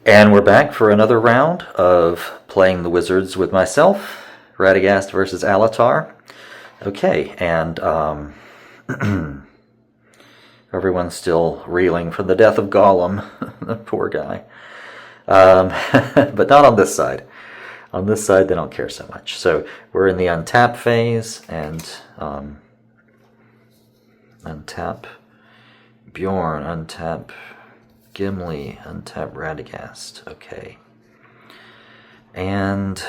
And we're back for another round of playing the wizards with myself, Radagast versus Alatar. Okay, and everyone's still reeling from the death of Gollum, the poor guy. But not on this side. On this side, they don't care so much. So we're in the untap phase, and untap Beorn, untap Gimli, untap Radagast. Okay. And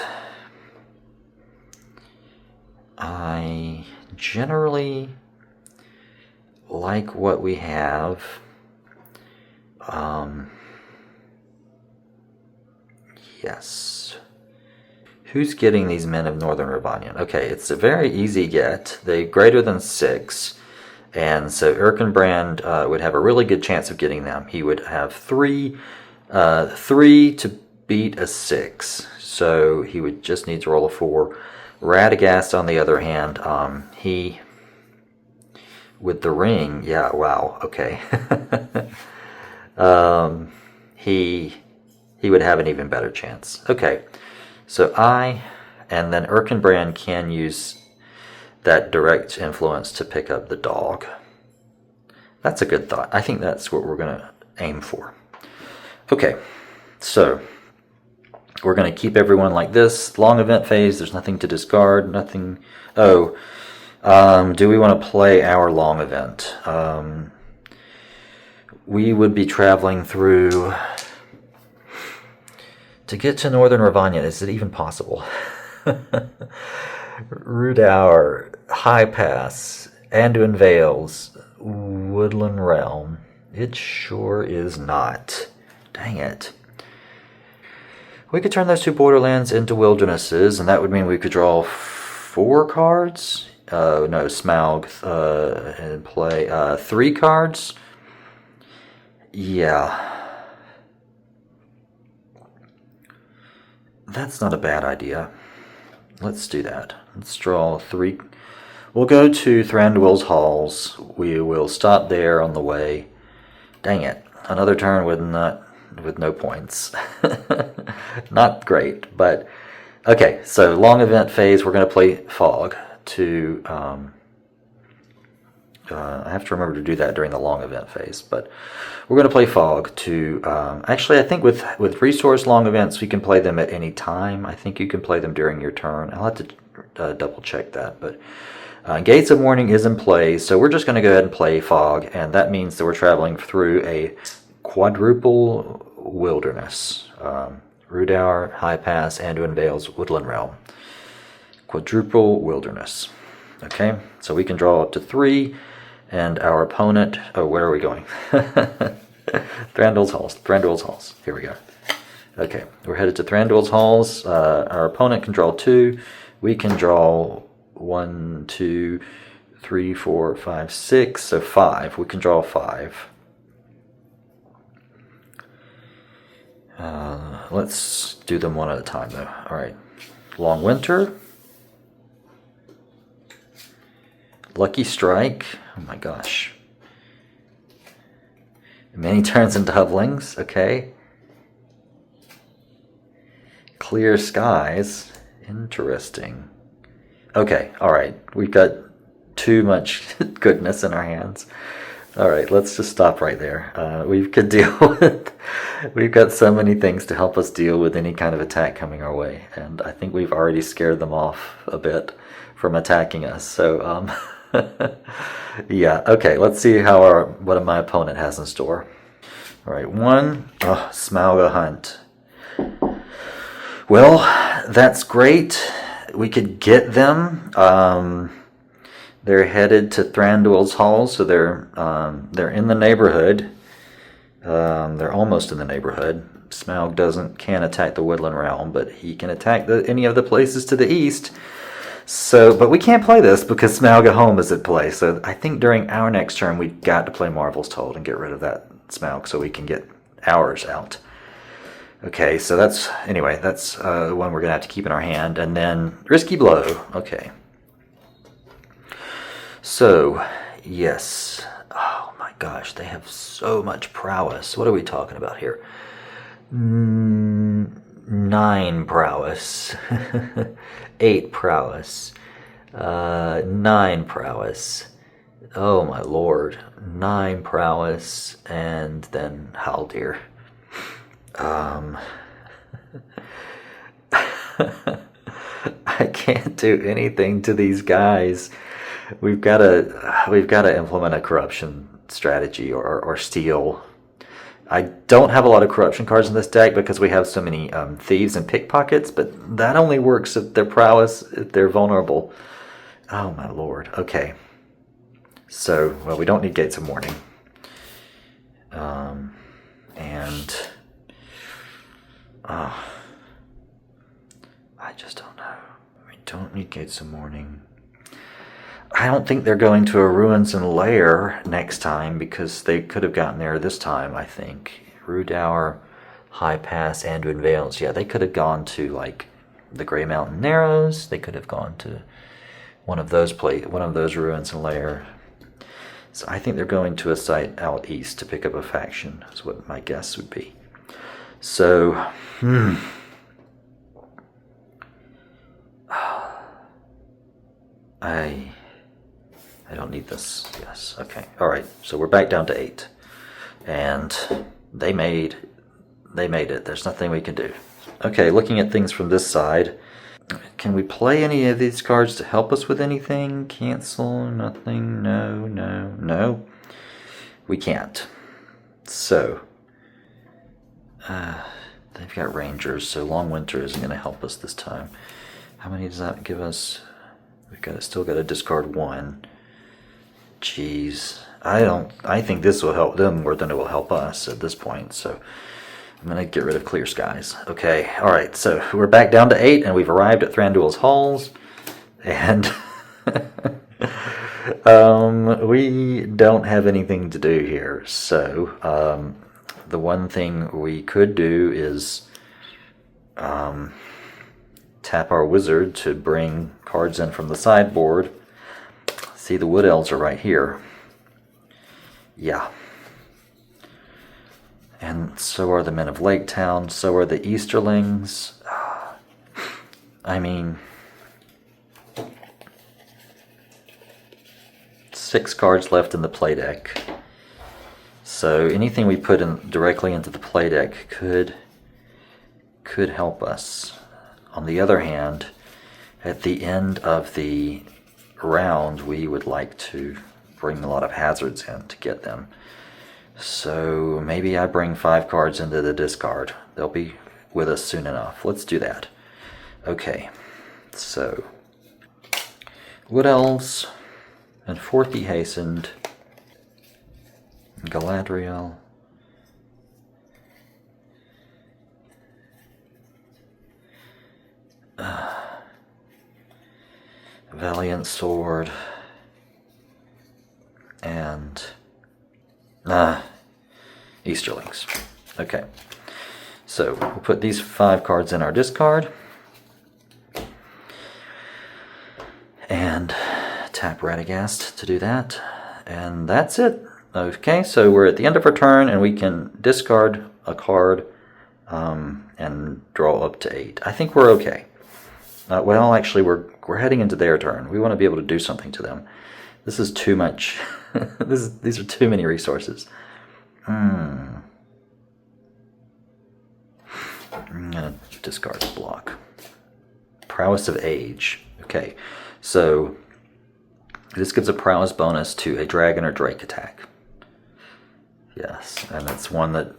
I generally like what we have. Yes. Who's getting these men of Northern Ravanian? Okay, it's a very easy get. They're greater than 6. And so Erkenbrand would have a really good chance of getting them. He would have 3 to beat a 6. So he would just need to roll a 4. Radagast, on the other hand, he, with the ring, yeah, wow, okay. He would have an even better chance. Okay, so and then Erkenbrand can use that direct influence to pick up the dog. That's a good thought. I think that's what we're going to aim for. Okay, so we're going to keep everyone like this. Long event phase, there's nothing to discard, nothing. Oh, do we want to play our long event? We would be traveling through. To get to Northern Ravanian, is it even possible? Rudour, High Pass, Anduin Vales, Woodland Realm. It sure is not. Dang it. We could turn those 2 borderlands into wildernesses, and that would mean we could draw 4 cards. No, Smaug, and play 3 cards. Yeah. That's not a bad idea. Let's do that. Let's draw 3. We'll go to Thranduil's Halls. We will stop there on the way. Dang it. Another turn with no points. Not great, but okay, so long event phase, we're going to play Fog to I have to remember to do that during the long event phase, but we're going to play Fog to actually, I think with resource long events we can play them at any time. I think you can play them during your turn. I'll have to double check that, but Gates of Morning is in play, so we're just going to go ahead and play Fog, and that means that we're traveling through a quadruple wilderness. Rudour, High Pass, Anduin Vales, Woodland Realm. Quadruple wilderness. Okay, so we can draw up to 3, and our opponent... Oh, where are we going? Thranduil's Halls. Here we go. Okay, we're headed to Thranduil's Halls. Our opponent can draw 2. We can draw 1, 2, 3, 4, 5, 6. So 5. We can draw 5. Let's do them one at a time, though. All right. Long Winter. Lucky Strike. Oh my gosh. Many turns into Hovlings. Okay. Clear Skies. Interesting. Okay, alright. We've got too much goodness in our hands. Alright, let's just stop right there. We've got so many things to help us deal with any kind of attack coming our way. And I think we've already scared them off a bit from attacking us. So, yeah, okay, let's see what my opponent has in store. Alright, 1, Smaug Hunt. Well, that's great. We could get them. They're headed to Thranduil's Hall, so they're in the neighborhood. They're almost in the neighborhood. Smaug can't attack the Woodland Realm, but he can attack any of the places to the east. So, but we can't play this because Smaug Home is at play. So I think during our next turn we've got to play Marvel's Told and get rid of that Smaug so we can get ours out. Okay, so that's one we're going to have to keep in our hand. And then Risky Blow. Okay. So, yes. Oh my gosh, they have so much prowess. What are we talking about here? 9 prowess. 8 prowess. 9 prowess. Oh my lord. 9 prowess, and then haldir. I can't do anything to these guys. We've got to implement a corruption strategy or steal. I don't have a lot of corruption cards in this deck because we have so many thieves and pickpockets, but that only works if they're prowess, if they're vulnerable. Oh my lord. Okay. So, well, we don't need Gates of Mourning. And I just don't know. We don't need Gates of Mourning. I don't think they're going to a Ruins and Lair next time because they could have gotten there this time, I think. Rudour, High Pass, Anduin Vales. Yeah, they could have gone to, like, the Grey Mountain Narrows. They could have gone to one of those Ruins and Lair. So I think they're going to a site out east to pick up a faction, is what my guess would be. So, I don't need this. Yes. Okay. All right. So we're back down to 8, and they made it. There's nothing we can do. Okay. Looking at things from this side, can we play any of these cards to help us with anything? Cancel. Nothing. No. We can't. So they've got Rangers, so Long Winter isn't going to help us this time. How many does that give us? Still got to discard 1. Jeez. I think this will help them more than it will help us at this point, so I'm going to get rid of Clear Skies. Okay, alright, so we're back down to 8, and we've arrived at Thranduil's Halls, and we don't have anything to do here, so the one thing we could do is tap our wizard to bring cards in from the sideboard. See, the Wood Elves are right here. Yeah. And so are the Men of Lake Town, so are the Easterlings. I mean, 6 cards left in the play deck. So anything we put in directly into the play deck could help us. On the other hand, at the end of the round, we would like to bring a lot of hazards in to get them. So maybe I bring 5 cards into the discard. They'll be with us soon enough. Let's do that. Okay, so Wood Elves and Forthy Hastened, Galadriel, Valiant Sword, and Easterlings. Okay, so we'll put these 5 cards in our discard and tap Radagast to do that, and that's it. Okay, so we're at the end of our turn, and we can discard a card and draw up to 8. I think we're okay. Well, actually, we're heading into their turn. We want to be able to do something to them. This is too much. These are too many resources. I'm gonna discard the block. Prowess of Age. Okay, so this gives a prowess bonus to a dragon or drake attack. Yes, and it's one that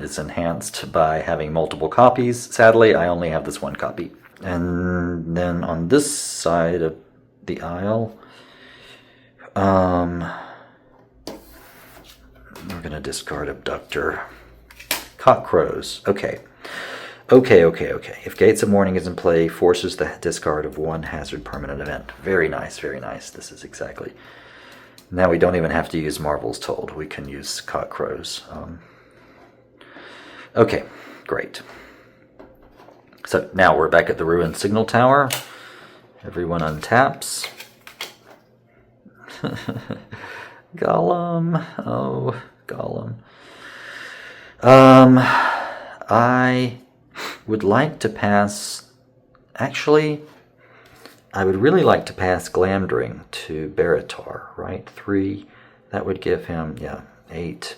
is enhanced by having multiple copies. Sadly, I only have this one copy. And then on this side of the aisle, we're going to discard Abductor. Cockcrows. Okay. If Gates of Mourning is in play, forces the discard of 1 hazard permanent event. Very nice, very nice. This is exactly... Now we don't even have to use Marvel's Told. We can use Cockcrows. Okay, great. So now we're back at the Ruined Signal Tower. Everyone untaps. Gollum. Oh, Gollum. I would like to pass... Actually, I would really like to pass Glamdring to Baratar, right? 3, that would give him, 8.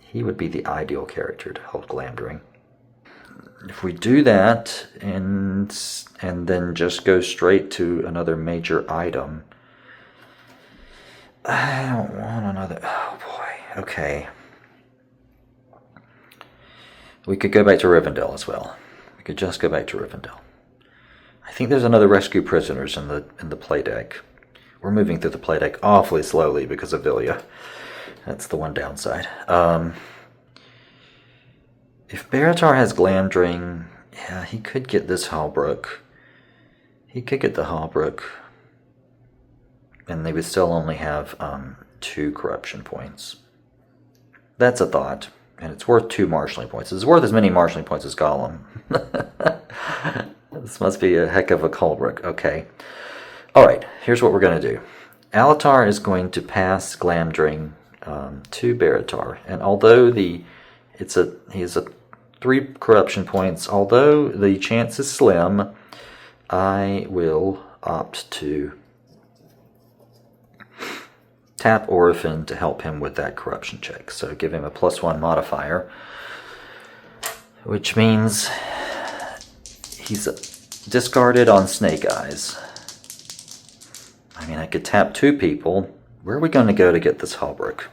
He would be the ideal character to hold Glamdring. If we do that, and then just go straight to another major item... I don't want another... Oh boy, okay. We could go back to Rivendell as well. We could just go back to Rivendell. I think there's another rescue prisoners in the play deck. We're moving through the play deck awfully slowly because of Vilya. That's the one downside. If Baratar has Glamdring, yeah, he could get this hauberk. He could get the hauberk. And they would still only have 2 corruption points. That's a thought. And it's worth 2 marshalling points. It's worth as many marshalling points as Gollum. This must be a heck of a hauberk. Okay. Alright, here's what we're going to do. Alatar is going to pass Glamdring to Baratar. And although he has a 3 corruption points, although the chance is slim, I will opt to tap Orphan to help him with that corruption check. So give him a +1 modifier, which means he's discarded on Snake Eyes. I mean, I could tap 2 people. Where are we going to go to get this hauberk?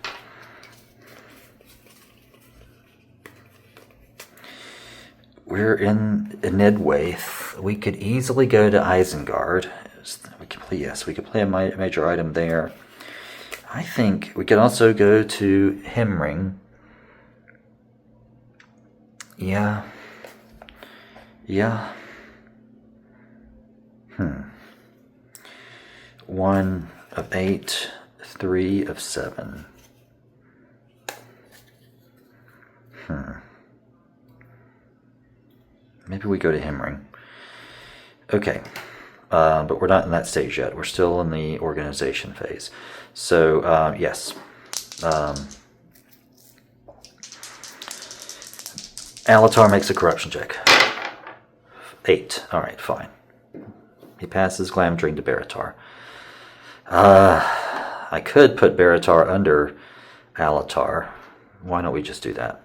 We're in Nidwaith. We could easily go to Isengard. We could play a major item there. I think we could also go to Himring. Yeah. 1 of 8, 3 of 7. Maybe we go to Himring. Okay. But we're not in that stage yet. We're still in the organization phase. So, yes. Alatar makes a corruption check. 8. Alright, fine. He passes Glamdring to Baratar. I could put Baratar under Alatar. Why don't we just do that?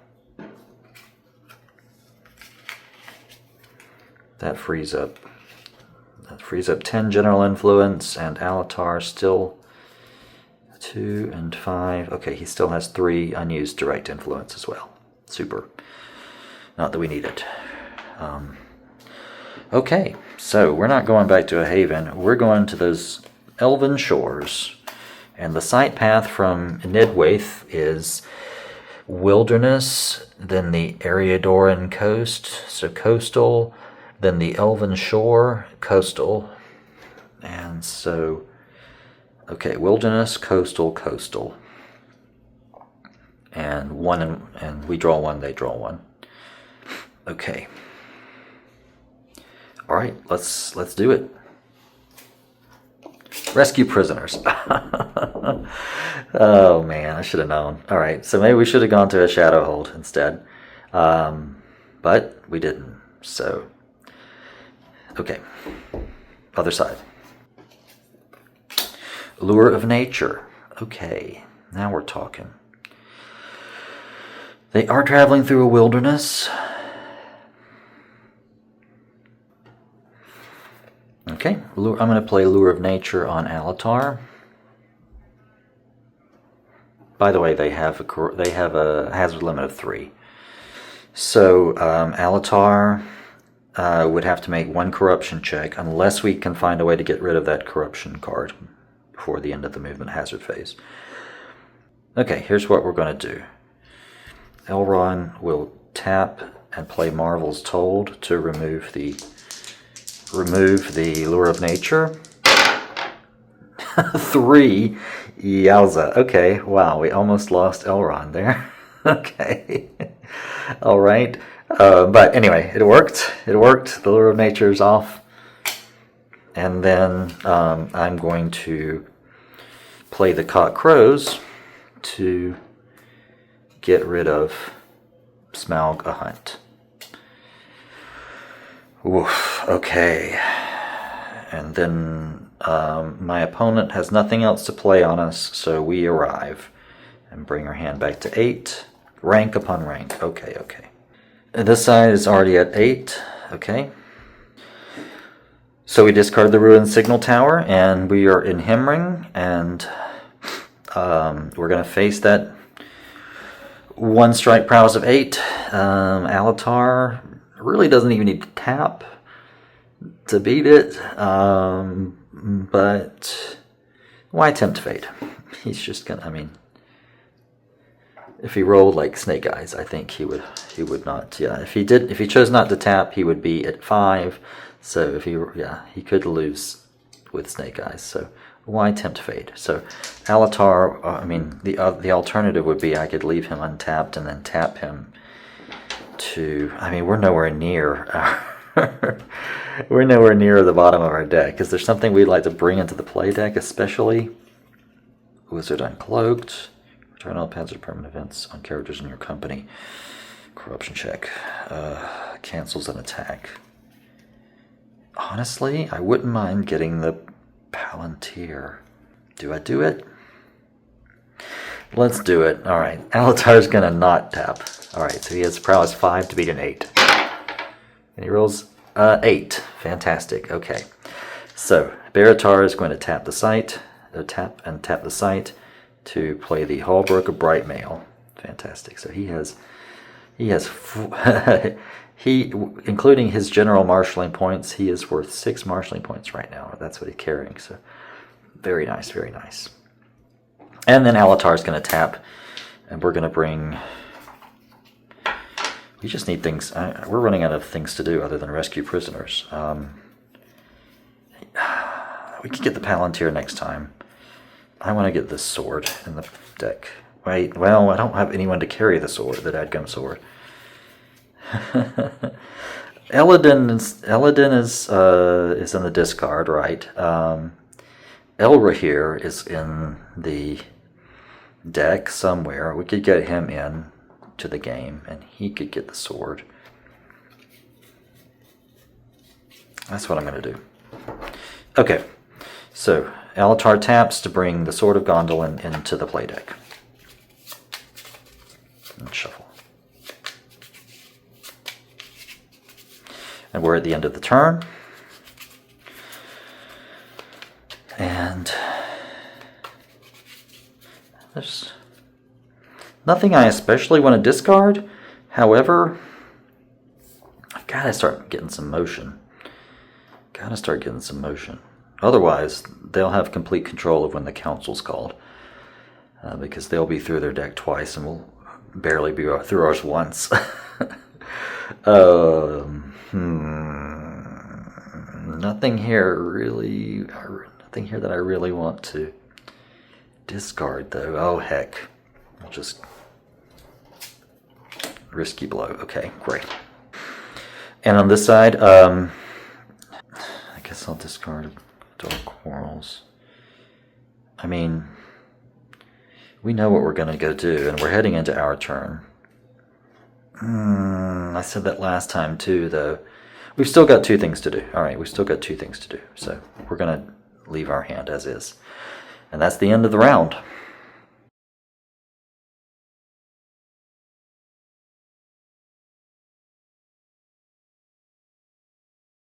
That frees up 10 general influence, and Alatar still 2 and 5. Okay, he still has 3 unused direct influence as well. Super. Not that we need it. Okay, so we're not going back to a haven. We're going to those elven shores. And the sight path from Nidwaith is wilderness, then the Eriadoran coast, so coastal, then the elven shore, coastal. And so, okay, wilderness, coastal. And we draw 1, they draw 1. Okay. All right, let's do it. Rescue prisoners. Oh man, I should have known. All right, so maybe we should have gone to a shadow hold instead, but we didn't. So, okay, other side. Lure of nature. Okay, now we're talking. They are traveling through a wilderness. Okay, I'm going to play Lure of Nature on Alatar. By the way, they have a hazard limit of 3. So Alatar would have to make 1 corruption check unless we can find a way to get rid of that corruption card before the end of the movement hazard phase. Okay, here's what we're going to do. Elrond will tap and play Marvel's Told to remove the Lure of Nature. 3. Yowza. Okay, wow, we almost lost Elrond there. Okay. All right. But anyway, it worked. The Lure of Nature is off. And then I'm going to play the Cock Crows to get rid of Smaug a Hunt. Oof, okay. And then my opponent has nothing else to play on us, so we arrive and bring our hand back to 8. Rank upon rank. Okay, okay. And this side is already at 8. Okay. So we discard the Ruined Signal Tower, and we are in Himring, and we're going to face that 1 strike prowess of 8. Alatar really doesn't even need to tap to beat it, but why tempt fate? He's just gonna, I mean, if he rolled like Snake Eyes, I think he would not, yeah, if he chose not to tap, he would be at 5, so if he could lose with Snake Eyes, so why tempt fate? So Alatar, I mean, the alternative would be I could leave him untapped and then tap him to, I mean, we're nowhere near we're nowhere near the bottom of our deck. Is there something we'd like to bring into the play deck, especially? Wizard Uncloaked. Return all paths or permanent events on characters in your company. Corruption check. Cancels an attack. Honestly, I wouldn't mind getting the Palantir. Do I do it? Let's do it. Alright, Alatar's gonna not tap. Alright, so he has prowess 5 to beat an 8. And he rolls 8. Fantastic. Okay. So, Beorn is going to tap the site, tap the site to play the hauberk of Bright Mail. Fantastic. So he has including his general marshalling points, he is worth 6 marshalling points right now. That's what he's carrying. So, very nice, very nice. And then Alatar's going to tap, and we're going to bring... We just need things... we're running out of things to do other than rescue prisoners. We can get the Palantir next time. I want to get this sword in the deck. Wait, well, I don't have anyone to carry the sword, the dadgum sword. Elrond is in the discard, right? Elrond is in the deck somewhere. We could get him in to the game, and he could get the sword. That's what I'm going to do. Okay, so Alatar taps to bring the Sword of Gondolin into the play deck. And shuffle. And we're at the end of the turn. And there's nothing I especially want to discard. However, I've got to start getting some motion. Otherwise, they'll have complete control of when the council's called. Because they'll be through their deck twice and we'll barely be through ours once. Nothing here that I really want to discard, though. Oh, heck. I'll just... Risky blow. Okay, great. And on this side, I guess I'll discard Dark Quarrels. I mean, we know what we're going to go do, and we're heading into our turn. I said that last time, too, though. We've still got 2 things to do. Alright, we've still got 2 things to do. So, we're going to leave our hand as is. And that's the end of the round.